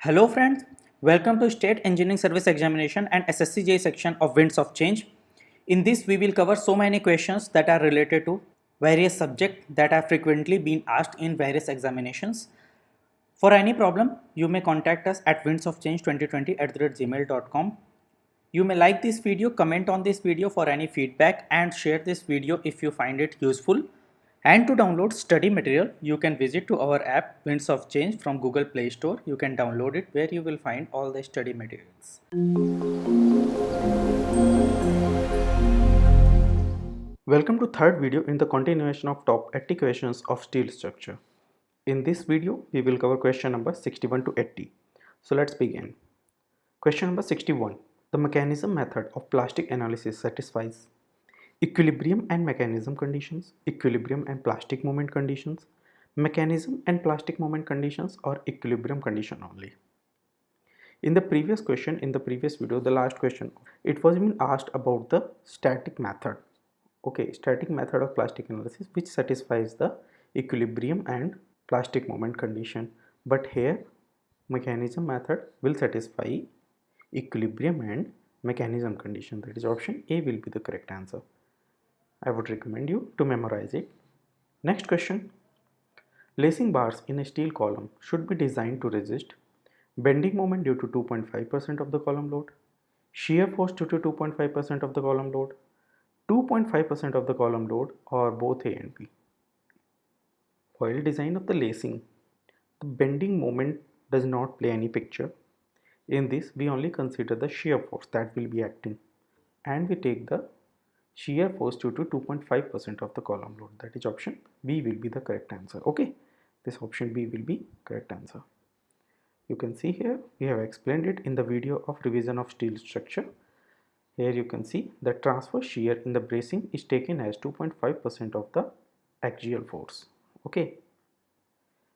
Hello friends, welcome to State Engineering Service Examination and SSCJ section of Winds of Change. In this we will cover so many questions that are related to various subjects that are frequently being asked in various examinations. For any problem, you may contact us at windsofchange2020@gmail.com. You may like this video, comment on this video for any feedback and share this video if you find it useful. And to download study material, you can visit to our app Winds of Change from Google Play Store. You can download it where you will find all the study materials. Welcome to third video in the continuation of top 80 questions of steel structure. In this video, we will cover question number 61 to 80. So let's begin. Question number 61. The mechanism method of plastic analysis satisfies equilibrium and mechanism conditions, equilibrium and plastic moment conditions, mechanism and plastic moment conditions, or equilibrium condition only. In the previous question, in the previous video, the last question, it was even asked about the static method. Okay, static method of plastic analysis which satisfies the equilibrium and plastic moment condition. But here, mechanism method will satisfy equilibrium and mechanism condition. That is option A will be the correct answer. I would recommend you to memorize it. Next question. Lacing bars in a steel column should be designed to resist bending moment due to 2.5% of the column load, shear force due to 2.5% of the column load, 2.5% of the column load, or both A and B. While design of the lacing, the bending moment does not play any picture. In this, we only consider the shear force that will be acting, and we take the shear force due to 2.5% of the column load. That is option B will be the correct answer. Okay, this option B will be correct answer. You can see here we have explained it in the video of revision of steel structure. Here you can see the transverse shear in the bracing is taken as 2.5% of the axial force. Okay,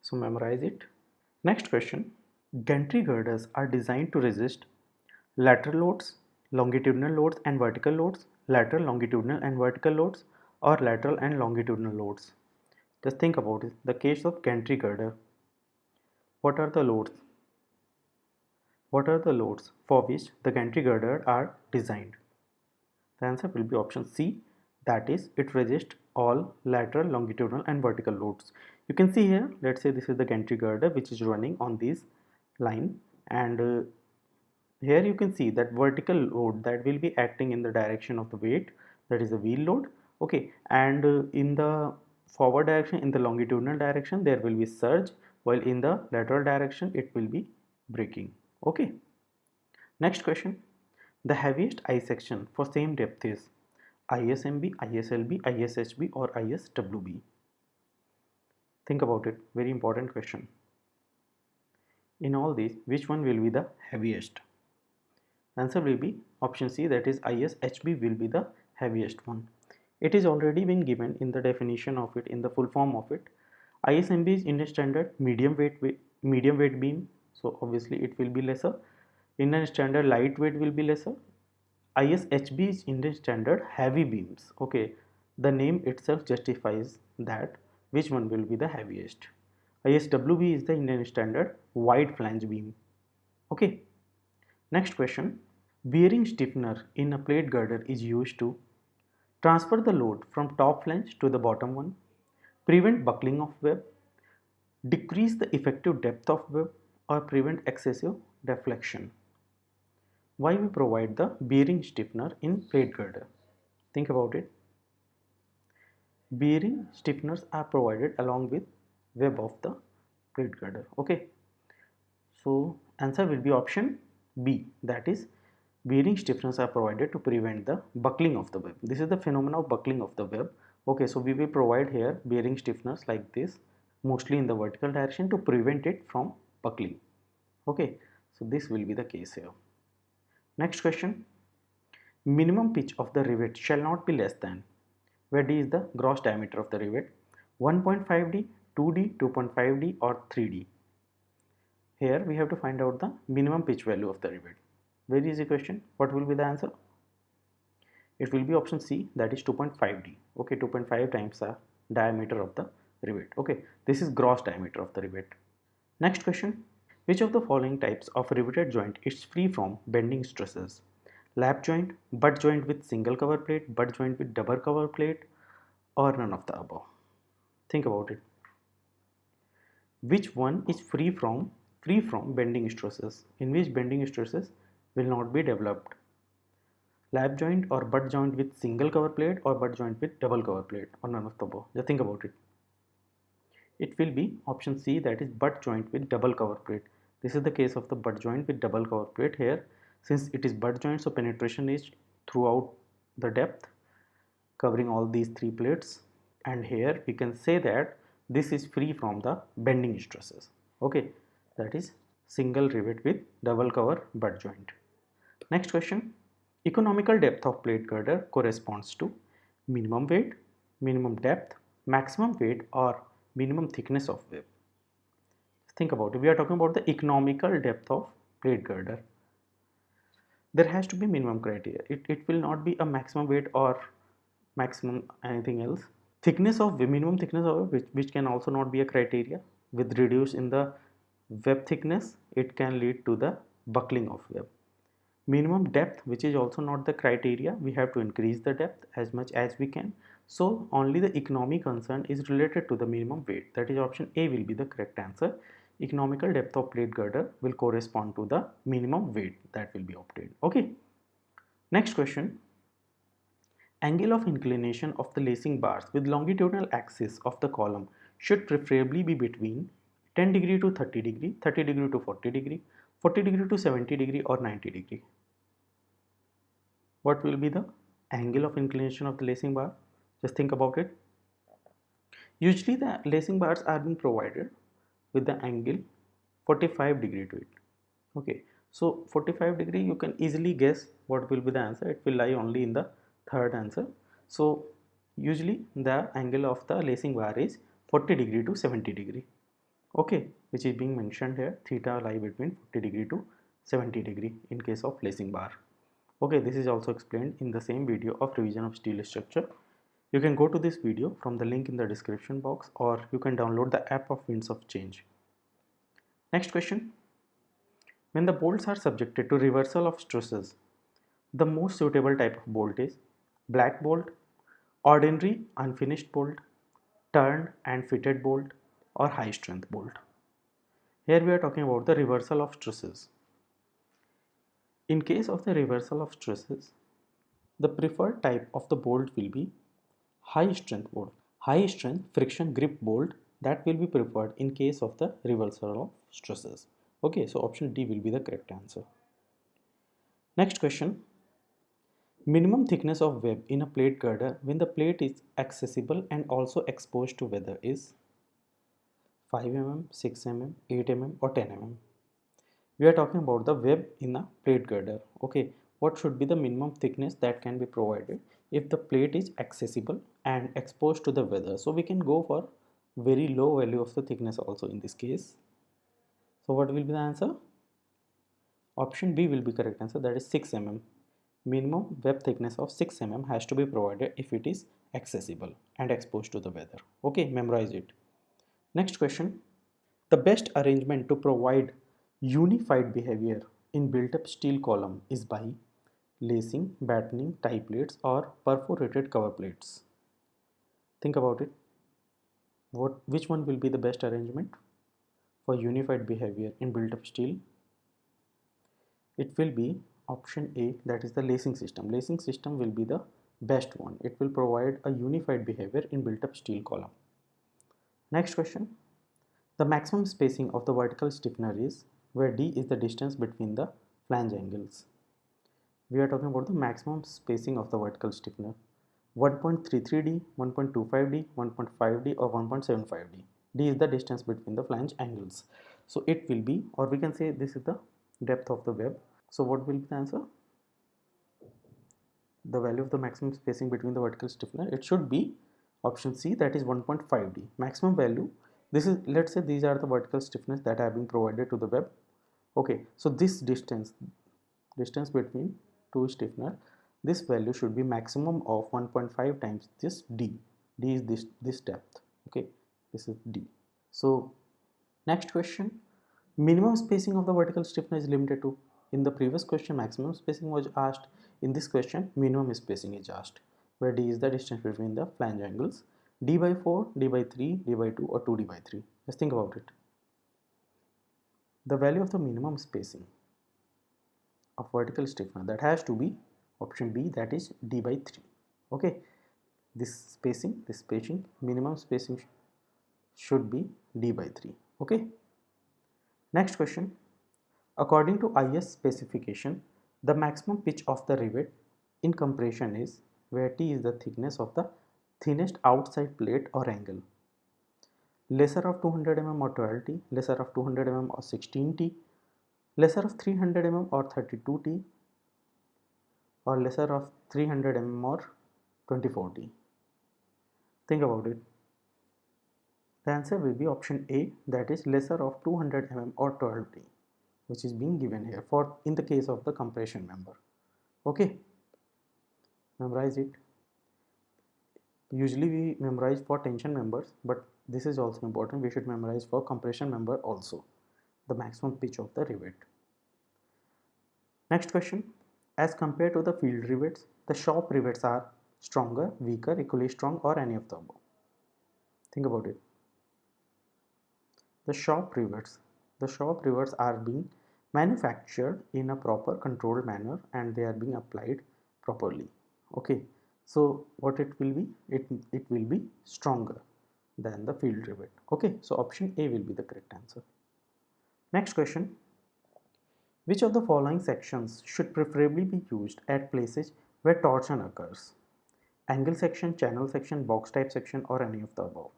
so memorize it. Next question. Gantry girders are designed to resist lateral loads, longitudinal loads and vertical loads, lateral, longitudinal and vertical loads, or lateral and longitudinal loads. Just think about it. The case of gantry girder. What are the loads? What are the loads for which the gantry girder are designed? The answer will be option C, that is it resists all lateral, longitudinal and vertical loads. You can see here, let's say this is the gantry girder which is running on this line, and here you can see that vertical load that will be acting in the direction of the weight, that is the wheel load. Okay, and in the forward direction, in the longitudinal direction, there will be surge, while in the lateral direction it will be braking. Okay, next question. The heaviest I section for same depth is ISMB, ISLB, ISHB, or ISWB. Think about it, very important question. In all these, which one will be the heaviest? Answer will be option C, that is ISHB will be the heaviest one. It is already been given in the definition of it, in the full form of it. ISMB is Indian standard medium weight beam, so obviously it will be lesser. Indian standard lightweight will be lesser. ISHB is Indian standard heavy beams. Okay, the name itself justifies that which one will be the heaviest. ISWB is the Indian standard wide flange beam. Okay, next question. Bearing stiffener in a plate girder is used to transfer the load from top flange to the bottom one, prevent buckling of web, decrease the effective depth of web, or prevent excessive deflection. Why we provide the bearing stiffener in plate girder? Think about it. Bearing stiffeners are provided along with web of the plate girder. Okay, so answer will be option B, that is bearing stiffeners are provided to prevent the buckling of the web. This is the phenomenon of buckling of the web. Okay, so we will provide here bearing stiffeners like this, mostly in the vertical direction, to prevent it from buckling. Okay, so this will be the case here. Next question. Minimum pitch of the rivet shall not be less than, where D is the gross diameter of the rivet, 1.5D, 2D, 2.5D, or 3D. Here we have to find out the minimum pitch value of the rivet. Very easy question. What will be the answer? It will be option C, that is 2.5D. Okay, 2.5 times the diameter of the rivet. Okay, this is gross diameter of the rivet. Next question. Which of the following types of riveted joint is free from bending stresses? Lap joint, butt joint with single cover plate, butt joint with double cover plate, or none of the above? Think about it. Which one is free from bending stresses? In which bending stresses will not be developed? Lap joint or butt joint with single cover plate or butt joint with double cover plate, or none of the above? Just think about it. It will be option C, that is butt joint with double cover plate. This is the case of the butt joint with double cover plate. Here, since it is butt joint, so penetration is throughout the depth, covering all these three plates, and here we can say that this is free from the bending stresses. Okay, that is single rivet with double cover butt joint. Next question. Economical depth of plate girder corresponds to minimum weight, minimum depth, maximum weight, or minimum thickness of web. Think about it. We are talking about the economical depth of plate girder. There has to be minimum criteria. It will not be a maximum weight or maximum anything else. Thickness of minimum thickness of web, which can also not be a criteria. With reduce in the web thickness, it can lead to the buckling of web. Minimum depth, which is also not the criteria, we have to increase the depth as much as we can. So only the economy concern is related to the minimum weight. That is option A will be the correct answer. Economical depth of plate girder will correspond to the minimum weight that will be obtained. Okay. Next question. Angle of inclination of the lacing bars with longitudinal axis of the column should preferably be between 10 degree to 30 degree, 30 degree to 40 degree, 40 degree to 70 degree, or 90 degree. What will be the angle of inclination of the lacing bar? Just think about it. Usually the lacing bars are being provided with the angle 45 degree to it. Okay, so 45 degree, you can easily guess what will be the answer. It will lie only in the third answer. So usually the angle of the lacing bar is 40 degree to 70 degree. Okay, which is being mentioned here. Theta lie between 40 degree to 70 degree in case of lacing bar. Okay, this is also explained in the same video of revision of steel structure. You can go to this video from the link in the description box, or you can download the app of Winds of Change. Next question. When the bolts are subjected to reversal of stresses, the most suitable type of bolt is black bolt, ordinary unfinished bolt, turned and fitted bolt, or high strength bolt. Here we are talking about the reversal of stresses. In case of the reversal of stresses, the preferred type of the bolt will be high strength bolt. High strength friction grip bolt, that will be preferred in case of the reversal of stresses. Okay, so option D will be the correct answer. Next question. Minimum thickness of web in a plate girder when the plate is accessible and also exposed to weather is 5 mm, 6 mm, 8 mm, or 10 mm. We are talking about the web in a plate girder. Okay, what should be the minimum thickness that can be provided if the plate is accessible and exposed to the weather? So we can go for very low value of the thickness also in this case. So what will be the answer? Option B will be correct answer, that is 6 mm. Minimum web thickness of 6 mm has to be provided if it is accessible and exposed to the weather. Okay, memorize it. Next question. The best arrangement to provide unified behavior in built-up steel column is by lacing, battening, tie plates, or perforated cover plates. Think about it. Which one will be the best arrangement for unified behavior in built-up steel? It will be option A, that is the lacing system. Lacing system will be the best one. It will provide a unified behavior in built-up steel column. Next question. The maximum spacing of the vertical stiffener is, where D is the distance between the flange angles. We are talking about the maximum spacing of the vertical stiffener. 1.33D, 1.25D, 1.5D, or 1.75D. D is the distance between the flange angles. So it will be, or we can say this is the depth of the web. So what will be the answer? The value of the maximum spacing between the vertical stiffener, it should be option C, that is 1.5D. Maximum value, this is, let's say these are the vertical stiffness that have been provided to the web. Okay, so this distance between two stiffener, this value should be maximum of 1.5 times this D. D is this depth. Okay, this is D. So next question. Minimum spacing of the vertical stiffener is limited to. In the previous question, maximum spacing was asked. In this question, minimum spacing is asked, where d is the distance between the flange angles. D by 4, D by 3, D by 2 or 2D by 3. Just think about it. The value of the minimum spacing of vertical stiffener, that has to be option B, that is D by 3. Okay, this spacing, minimum spacing should be D by 3. Okay. Next question. According to IS specification, the maximum pitch of the rivet in compression is, where T is the thickness of the thinnest outside plate or angle. Lesser of 200 mm or 12T, lesser of 200 mm or 16T, lesser of 300 mm or 32T, or lesser of 300 mm or 24T. Think about it. The answer will be option A, that is lesser of 200 mm or 12T, which is being given here for in the case of the compression member. Okay, memorize it. Usually we memorize for tension members, but this is also important. We should memorize for compression member also, the maximum pitch of the rivet. Next question. As compared to the field rivets, the shop rivets are stronger, weaker, equally strong, or any of the above. Think about it. The shop rivets are being manufactured in a proper controlled manner and they are being applied properly. Okay, so what it will be, it will be stronger than the field rivet. Okay, so option A will be the correct answer. Next question. Which of the following sections should preferably be used at places where torsion occurs? Angle section, channel section, box type section, or any of the above?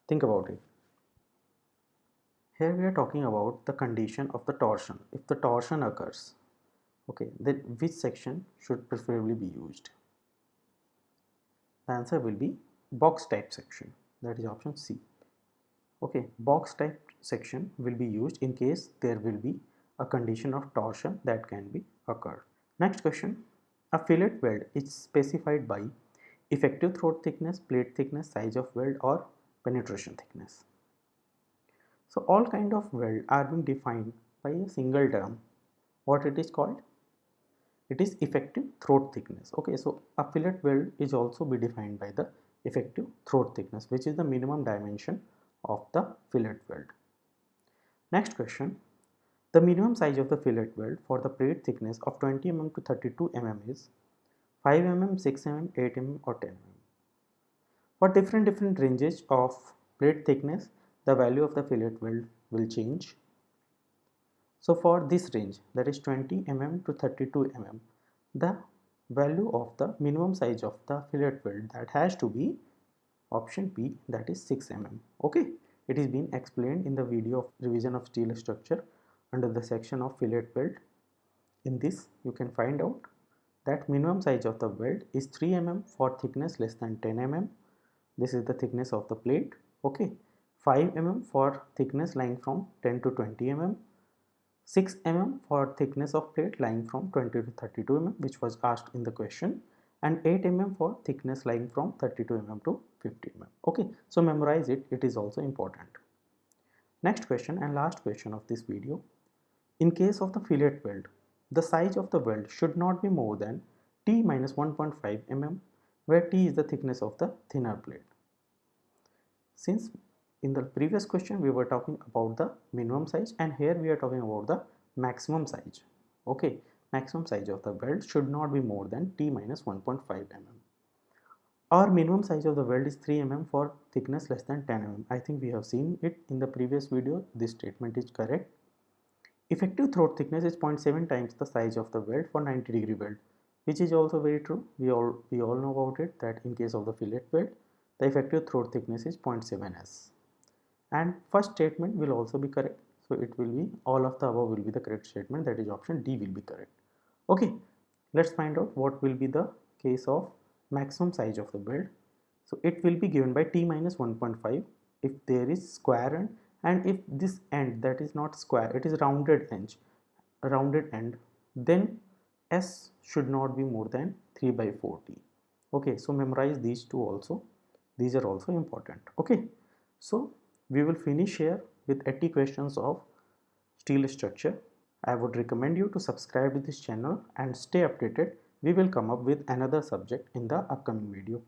Think about it. Here we are talking about the condition of the torsion. If the torsion occurs, okay, then which section should preferably be used? The answer will be box type section, that is option C. Okay, box type section will be used in case there will be a condition of torsion that can be occurred. Next question. A fillet weld is specified by effective throat thickness, plate thickness, size of weld, or penetration thickness. So all kind of weld are being defined by a single term. What it is called? It is effective throat thickness. Okay, so a fillet weld is also be defined by the effective throat thickness, which is the minimum dimension of the fillet weld. Next question. The minimum size of the fillet weld for the plate thickness of 20 mm to 32 mm is 5 mm, 6 mm, 8 mm, or 10 mm. For different ranges of plate thickness, the value of the fillet weld will change. So for this range, that is 20 mm to 32 mm, the value of the minimum size of the fillet weld, that has to be option B, that is 6 mm. Okay, it is being explained in the video of revision of steel structure under the section of fillet weld. In this you can find out that minimum size of the weld is 3 mm for thickness less than 10 mm. This is the thickness of the plate. Okay, 5 mm for thickness lying from 10 to 20 mm, 6 mm for thickness of plate lying from 20 to 32 mm, which was asked in the question, and 8 mm for thickness lying from 32 mm to 50 mm. Okay, so memorize it, it is also important. Next question and last question of this video. In case of the fillet weld, the size of the weld should not be more than T minus 1.5 mm, where T is the thickness of the thinner plate. Since in the previous question we were talking about the minimum size, and here we are talking about the maximum size. Okay, maximum size of the weld should not be more than T minus 1.5 mm. Our minimum size of the weld is 3 mm for thickness less than 10 mm. I think we have seen it in the previous video. This statement is correct. Effective throat thickness is 0.7 times the size of the weld for 90-degree weld, which is also very true. We all know about it, that in case of the fillet weld, the effective throat thickness is 0.7 s. And first statement will also be correct. So it will be all of the above will be the correct statement, that is option D will be correct. Okay, let's find out what will be the case of maximum size of the weld. So it will be given by T minus 1.5 if there is square end, and if this end, that is not square, it is rounded end, then S should not be more than 3 by 4T. Okay, so memorize these two also. These are also important. Okay, so we will finish here with 80 questions of steel structure. I would recommend you to subscribe to this channel and stay updated. We will come up with another subject in the upcoming video.